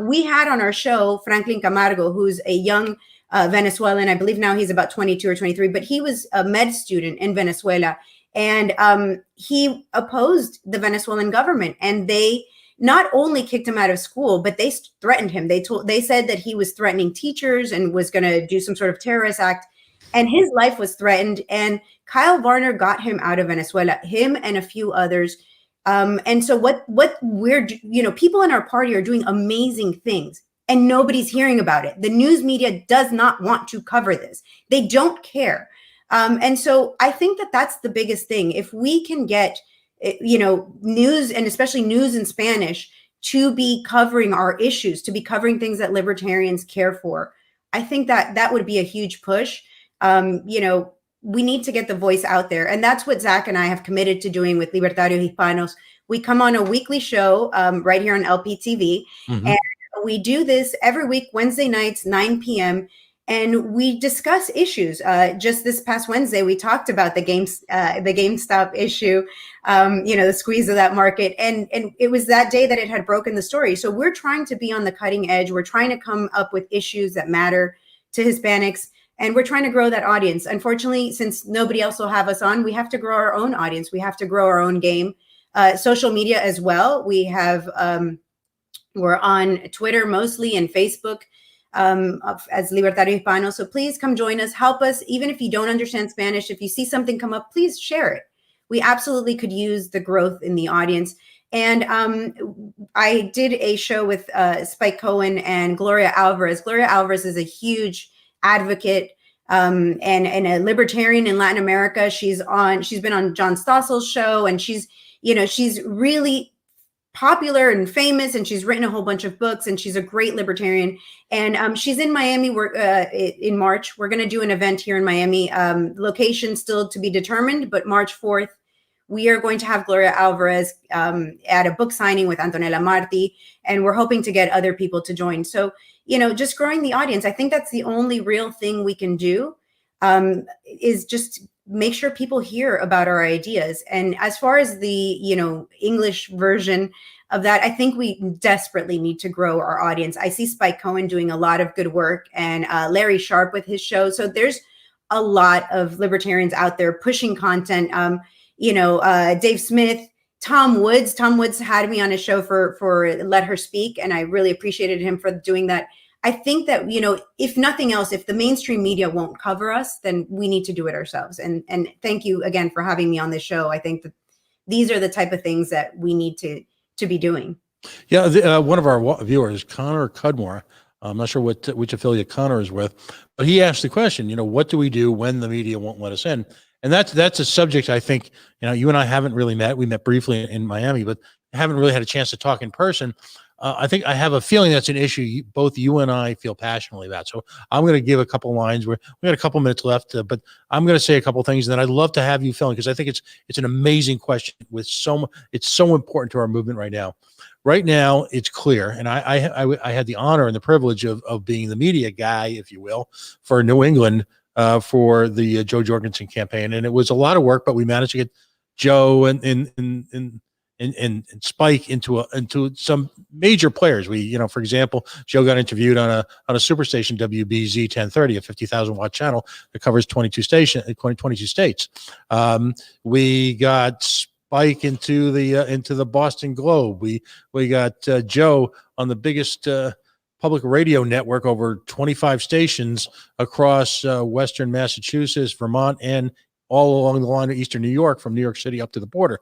We had on our show, Franklin Camargo, who's a young Venezuelan. I believe now he's about 22 or 23, but he was a med student in Venezuela. And he opposed the Venezuelan government. And they not only kicked him out of school, but they threatened him. They said that he was threatening teachers and was going to do some sort of terrorist act. And his life was threatened. And Kyle Varner got him out of Venezuela, him and a few others. And so what we're, you know, people in our party are doing amazing things and nobody's hearing about it. The news media does not want to cover this. They don't care. And so I think that that's the biggest thing. If we can get, you know, news, and especially news in Spanish, to be covering our issues, to be covering things that libertarians care for, I think that that would be a huge push. You know, we need to get the voice out there. And that's what Zach and I have committed to doing with Libertarios Hispanos. We come on a weekly show right here on LPTV. Mm-hmm. And we do this every week, Wednesday nights, 9 p.m. And we discuss issues. Just this past Wednesday, we talked about the GameStop issue, you know, the squeeze of that market. And it was that day that it had broken the story. So we're trying to be on the cutting edge. We're trying to come up with issues that matter to Hispanics. And we're trying to grow that audience. Unfortunately, since nobody else will have us on, we have to grow our own audience. We have to grow our own game. Social media as well. We have, we're on Twitter mostly and Facebook as Libertario Hispano. So please come join us, help us. Even if you don't understand Spanish, if you see something come up, please share it. We absolutely could use the growth in the audience. And I did a show with Spike Cohen and Gloria Alvarez. Gloria Alvarez is a huge advocate and a libertarian in Latin America. She's been on John Stossel's show, and she's really popular and famous, and she's written a whole bunch of books, and she's a great libertarian. And she's in Miami in March. We're going to do an event here in Miami. Location still to be determined, but March 4th, we are going to have Gloria Alvarez at a book signing with Antonella Marti, and we're hoping to get other people to join. So, you know, just growing the audience. I think that's the only real thing we can do, is just make sure people hear about our ideas. And as far as the, you know, English version of that, I think we desperately need to grow our audience. I see Spike Cohen doing a lot of good work, and Larry Sharp with his show. So there's a lot of libertarians out there pushing content. You know, Dave Smith, Tom Woods. Tom Woods had me on his show for Let Her Speak, and I really appreciated him for doing that. I think that, you know, if nothing else, if the mainstream media won't cover us, then we need to do it ourselves. And thank you again for having me on this show. I think that these are the type of things that we need to be doing.
Yeah, one of our viewers, Connor Cudmore, I'm not sure which affiliate Connor is with, but he asked the question, you know, what do we do when the media won't let us in? And that's a subject I think, you know, you and I haven't really met. We met briefly in Miami, but haven't really had a chance to talk in person. I think I have a feeling that's an issue both you and I feel passionately about. So I'm going to give a couple lines. We got a couple minutes left, but I'm going to say a couple things, and then I'd love to have you fill in, because I think it's an amazing question with it's so important to our movement right now. Right now, it's clear, and I had the honor and the privilege of being the media guy, if you will, for New England for the Joe Jorgensen campaign, and it was a lot of work, but we managed to get Joe and Spike into some major players. We, for example, Joe got interviewed on a superstation, WBZ 1030, a 50,000 watt channel that covers 22 states. We got Spike into the Boston Globe. We got Joe on the biggest public radio network, over 25 stations across Western Massachusetts, Vermont, and all along the line of Eastern New York, from New York City up to the border.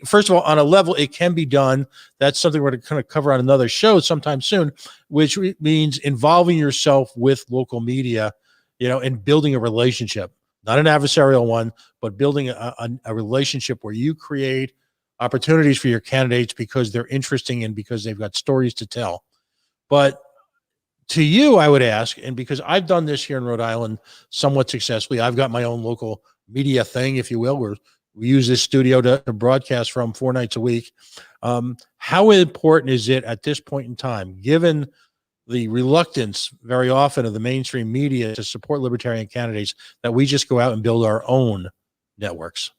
First of all, on a level, it can be done. That's something we're going to cover on another show sometime soon, which means involving yourself with local media, and building a relationship, not an adversarial one, but building a relationship where you create opportunities for your candidates because they're interesting and because they've got stories to tell. But to you, I would ask, and because I've done this here in Rhode Island somewhat successfully, I've got my own local media thing, if you will, where we use this studio to broadcast from 4 nights a week. How important is it at this point in time, given the reluctance very often of the mainstream media to support libertarian candidates, that we just go out and build our own networks?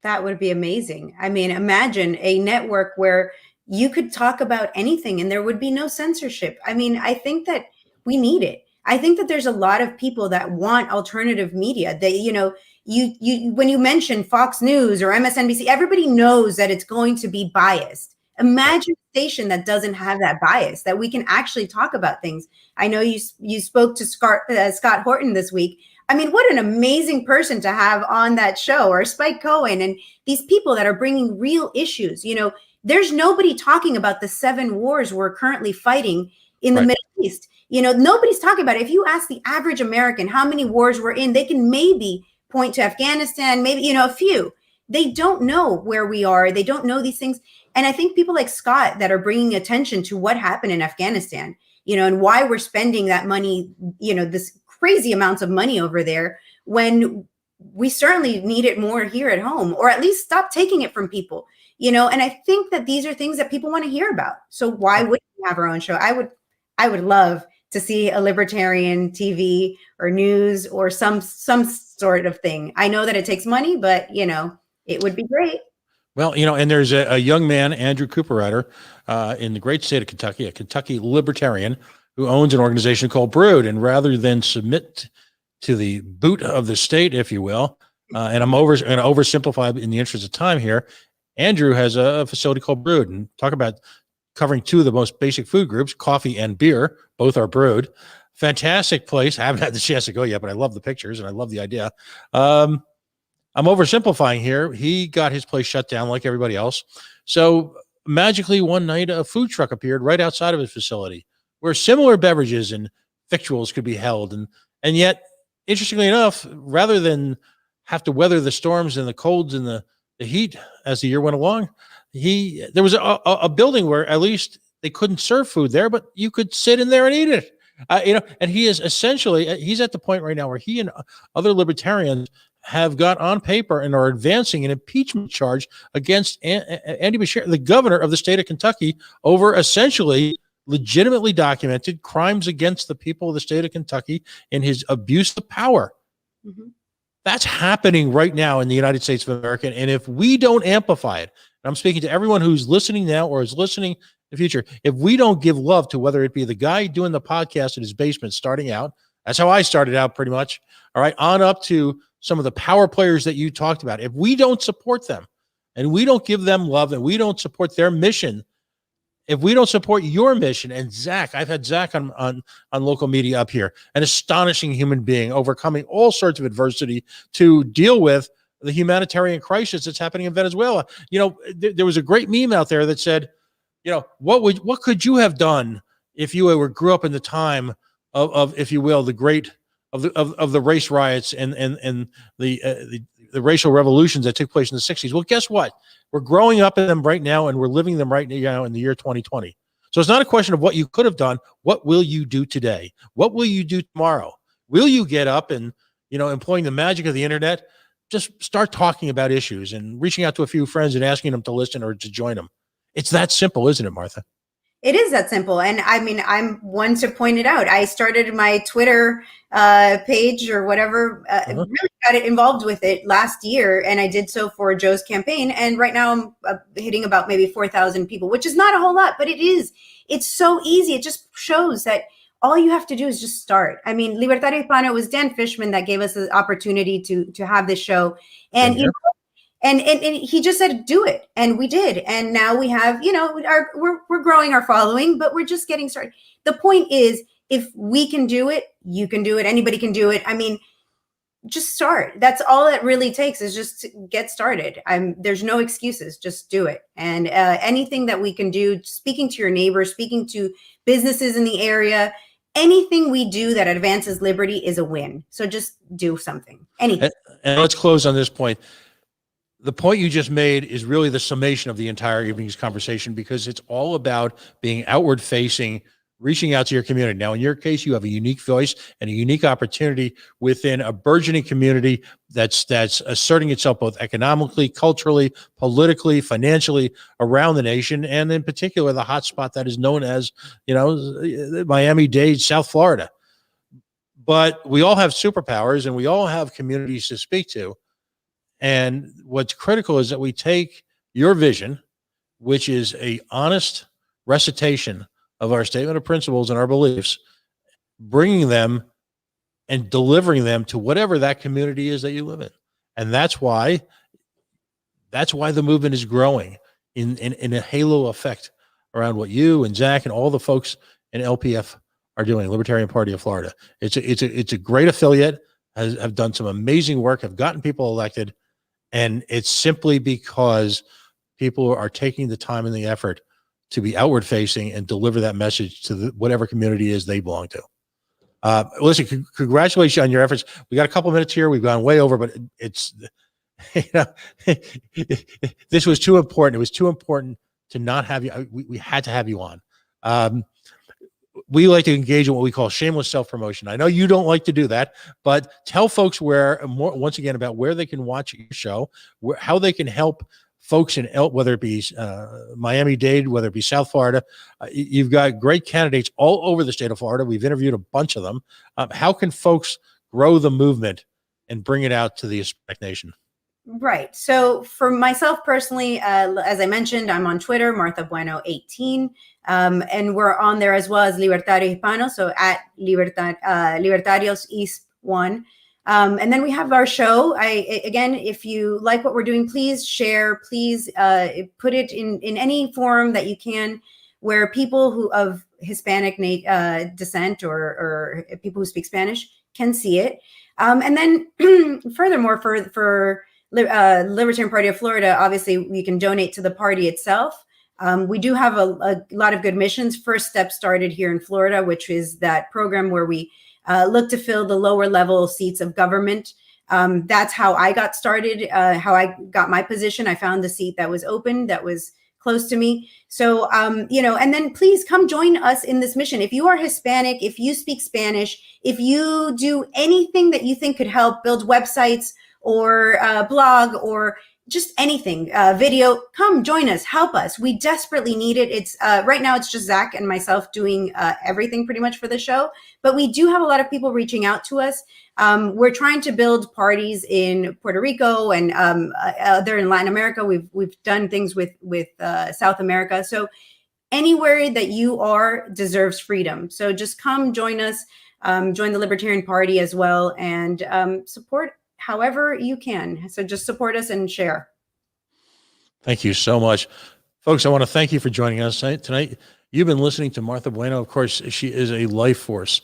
That would be amazing. I mean, imagine a network where you could talk about anything and there would be no censorship. I mean, I think that we need it. I think that there's a lot of people that want alternative media. They, you when you mention Fox News or MSNBC, everybody knows that it's going to be biased. Imagine a station that doesn't have that bias, that we can actually talk about things. I know you spoke to Scott Horton this week. I mean, what an amazing person to have on that show, or Spike Cohen, and these people that are bringing real issues. There's nobody talking about the 7 wars we're currently fighting in the Middle East. Nobody's talking about it. If you ask the average American how many wars we're in, they can maybe point to Afghanistan, maybe, a few. They don't know where we are. They don't know these things. And I think people like Scott that are bringing attention to what happened in Afghanistan, and why we're spending that money, this crazy amounts of money over there, when we certainly need it more here at home, or at least stop taking it from people, and I think that these are things that people want to hear about. So why wouldn't we have our own show? I would love to see a libertarian TV or news or some sort of thing. I know that it takes money, but it would be great.
Well, and there's a young man, Andrew Cooperrider, in the great state of Kentucky, a Kentucky Libertarian, who owns an organization called Brood. And rather than submit to the boot of the state, if you will, and I'm going to oversimplify in the interest of time here, Andrew has a facility called Brood, and talk about covering 2 of the most basic food groups, coffee and beer. Both are brewed. Fantastic place. I haven't had the chance to go yet, but I love the pictures and I love the idea. I'm oversimplifying here. He got his place shut down like everybody else. So magically one night, a food truck appeared right outside of his facility where similar beverages and victuals could be held. And yet, interestingly enough, rather than have to weather the storms and the colds and the heat as the year went along, there was a building where at least they couldn't serve food there, but you could sit in there and eat it. And he is essentially, he's at the point right now where he and other libertarians have got on paper and are advancing an impeachment charge against Andy Beshear, the governor of the state of Kentucky, over essentially legitimately documented crimes against the people of the state of Kentucky and his abuse of power. Mm-hmm. That's happening right now in the United States of America. And if we don't amplify it, and I'm speaking to everyone who's listening now or is listening in the future, if we don't give love to whether it be the guy doing the podcast in his basement starting out, that's how I started out pretty much, all right, on up to some of the power players that you talked about. If we don't support them and we don't give them love and we don't support their mission, if we don't support your mission, and Zach, I've had Zach on local media up here, an astonishing human being, overcoming all sorts of adversity to deal with the humanitarian crisis that's happening in Venezuela. There was a great meme out there that said, what could you have done if you grew up in the time of if you will, the great of the race riots and the racial revolutions that took place in the 60s. Well, guess what? We're growing up in them right now, and we're living them right now in the year 2020. So it's not a question of what you could have done. What will you do today? What will you do tomorrow? Will you get up and, employing the magic of the internet, just start talking about issues and reaching out to a few friends and asking them to listen or to join them? It's that simple, isn't it, Martha?
It is that simple. And I mean, I'm one to point it out. I started my Twitter page or whatever, really got involved with it last year. And I did so for Joe's campaign. And right now I'm hitting about maybe 4,000 people, which is not a whole lot, but it is. It's so easy. It just shows that all you have to do is just start. I mean, Libertario Hispano, was Dan Fishman that gave us the opportunity to have this show. And, and he just said, do it. And we did. And now we have, we're growing our following, but we're just getting started. The point is, if we can do it, you can do it. Anybody can do it. I mean, just start. That's all it really takes, is just to get started. There's no excuses. Just do it. And anything that we can do, speaking to your neighbors, speaking to businesses in the area, anything we do that advances liberty is a win. So just do something. Anything.
And let's close on this point. The point you just made is really the summation of the entire evening's conversation, because it's all about being outward facing, reaching out to your community. Now, in your case, you have a unique voice and a unique opportunity within a burgeoning community that's asserting itself both economically, culturally, politically, financially around the nation, and in particular, the hot spot that is known as, Miami-Dade, South Florida. But we all have superpowers and we all have communities to speak to. And what's critical is that we take your vision, which is a honest recitation of our statement of principles and our beliefs, bringing them and delivering them to whatever that community is that you live in. And that's why the movement is growing in a halo effect around what you and Zach and all the folks in LPF are doing, Libertarian Party of Florida. It's a great affiliate, have done some amazing work, have gotten people elected. And it's simply because people are taking the time and the effort to be outward facing and deliver that message to whatever community is they belong to. Listen, congratulations on your efforts. We got a couple minutes here. We've gone way over, but it's, this was too important. It was too important to not have you. We had to have you on. We like to engage in what we call shameless self-promotion. I know you don't like to do that, but tell folks once again, about where they can watch your show, how they can help folks in whether it be Miami-Dade, whether it be South Florida. You've got great candidates all over the state of Florida. We've interviewed a bunch of them. How can folks grow the movement and bring it out to the Hispanic nation?
Right. So for myself personally, as I mentioned, I'm on Twitter, Martha Bueno 18. And we're on there as well as Libertario Hispano, so at Libertarios East 1. And then we have our show. Again, if you like what we're doing, please share, please put it in any forum that you can, where people who of Hispanic descent or people who speak Spanish can see it. And then furthermore, for Libertarian Party of Florida, obviously you can donate to the party itself. We do have a lot of good missions. First Step started here in Florida, which is that program where we look to fill the lower level seats of government. That's how I got started, how I got my position. I found the seat that was open, that was close to me. So, and then please come join us in this mission. If you are Hispanic, if you speak Spanish, if you do anything that you think could help build websites or blog or just anything, video, come join us, help us. We desperately need it. It's right now it's just Zach and myself doing everything pretty much for the show, but we do have a lot of people reaching out to us. We're trying to build parties in Puerto Rico and other in Latin America. We've done things with South America. So anywhere that you are deserves freedom. So just come join us, join the Libertarian Party as well, and support however you can. So just support us and share.
Thank you so much. Folks, I want to thank you for joining us tonight. You've been listening to Martha Bueno. Of course, she is a life force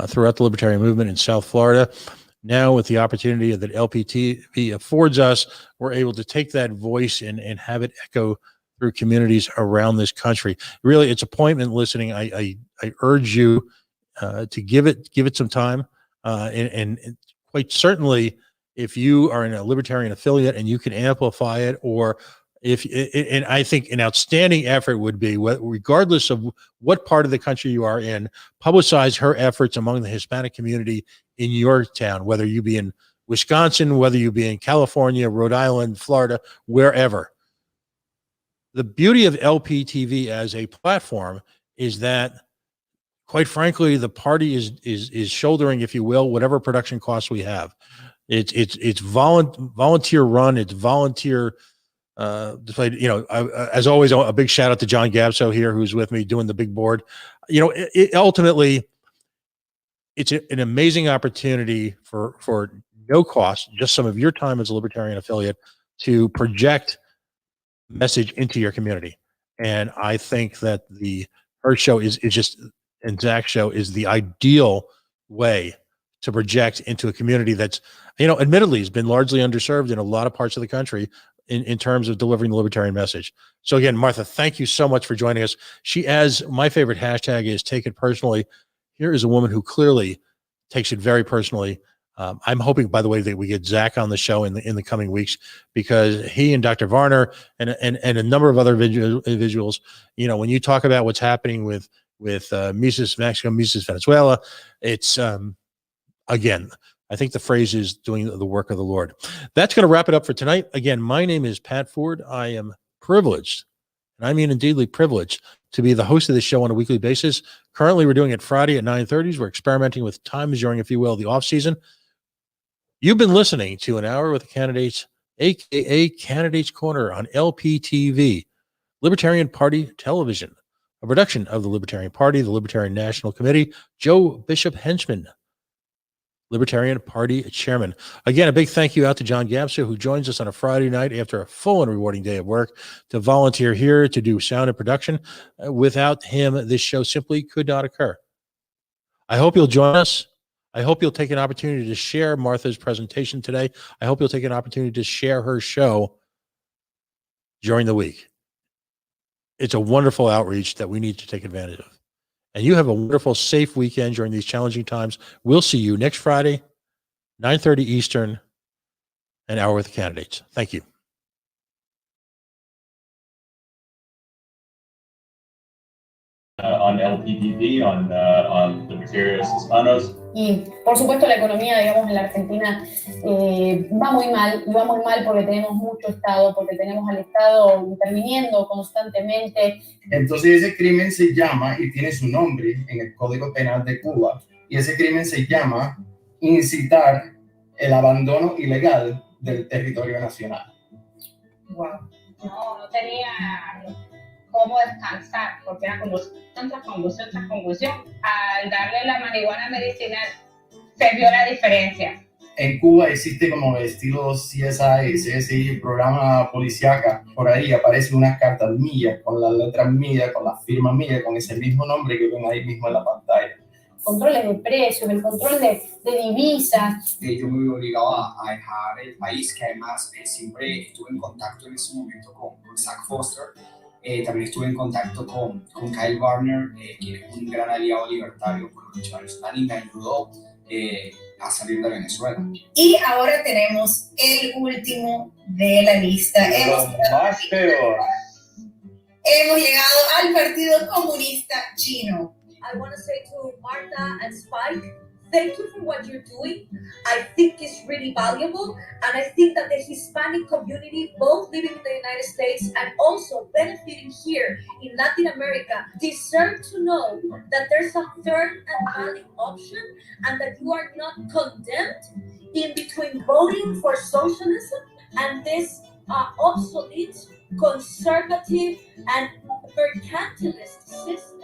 throughout the Libertarian movement in South Florida. Now, with the opportunity that LPTV affords us, we're able to take that voice and have it echo through communities around this country. Really, it's appointment listening. I urge you to give it some time, and quite certainly, if you are in a Libertarian affiliate and you can amplify it or And I think an outstanding effort would be, regardless of what part of the country you are in, publicize her efforts among the Hispanic community in your town, whether you be in Wisconsin, whether you be in California, Rhode Island, Florida, wherever. The beauty of LPTV as a platform is that, quite frankly, the party is shouldering, if you will, whatever production costs we have. It's volunteer run. It's volunteer displayed. As always, a big shout out to John Gabso here, who's with me doing the big board. Ultimately, it's an amazing opportunity for no cost, just some of your time as a Libertarian affiliate, to project message into your community. And I think that her show is just, and Zach's show is the ideal way to project into a community that's, admittedly has been largely underserved in a lot of parts of the country in terms of delivering the Libertarian message. So again, Martha, thank you so much for joining us. She, as my favorite hashtag is, take it personally. Here is a woman who clearly takes it very personally. I'm hoping, by the way, that we get Zach on the show in the coming weeks, because he and Dr. Varner and a number of other individuals, when you talk about what's happening with Mises Mexico, Mises Venezuela, it's again, I think the phrase is doing the work of the Lord. That's going to wrap it up for tonight. Again, my name is Pat Ford. I am privileged, and I mean indeedly privileged, to be the host of this show on a weekly basis. Currently, we're doing it Friday at 9:30. We're experimenting with times during, if you will, the off season. You've been listening to An Hour with the Candidates, aka Candidates Corner, on LPTV, Libertarian Party Television, a production of the Libertarian Party, the Libertarian National Committee, Joe Bishop Henchman, Libertarian Party Chairman. Again, a big thank you out to John Gabso, who joins us on a Friday night after a full and rewarding day of work to volunteer here to do sound and production. Without him, this show simply could not occur. I hope you'll join us. I hope you'll take an opportunity to share Martha's presentation today. I hope you'll take an opportunity to share her show during the week. It's a wonderful outreach that we need to take advantage of. And you have a wonderful, safe weekend during these challenging times. We'll see you next Friday, 9:30 Eastern, An Hour with the Candidates. Thank you.
On LPTV, on Libertarios, Hispanos.
Y por supuesto la economía, digamos, en la Argentina va muy mal, y va muy mal porque tenemos mucho Estado, porque tenemos al Estado interviniendo constantemente.
Entonces ese crimen se llama, y tiene su nombre en el Código Penal de Cuba, y ese crimen se llama incitar el abandono ilegal del territorio nacional.
Wow.
No tenía cómo descansar, porque era convulsión tras convulsión tras convulsión. Al darle la marihuana medicinal, se vio la diferencia.
En Cuba existe como estilo CSI, programa policíaca. Por ahí aparecen unas cartas mías, con las letras mías, con las firmas mías, con ese mismo nombre que ven ahí mismo en la pantalla.
Controles de precios, el control de divisas.
Yo me vi obligado a dejar el país, que además siempre estuve en contacto en ese momento con Zach Foster. También estuve en contacto con Kyle Warner, quien es un gran aliado libertario por los derechos y me ayudó a salir de Venezuela.
Y ahora tenemos el último de la lista. Hemos llegado al Partido Comunista Chino.
I want to say to Martha and Spike, thank you for what you're doing. I think it's really valuable, and I think that the Hispanic community, both living in the United States and also benefiting here in Latin America, deserve to know that there's a third and valid option, and that you are not condemned in between voting for socialism and this obsolete, conservative, and mercantilist system.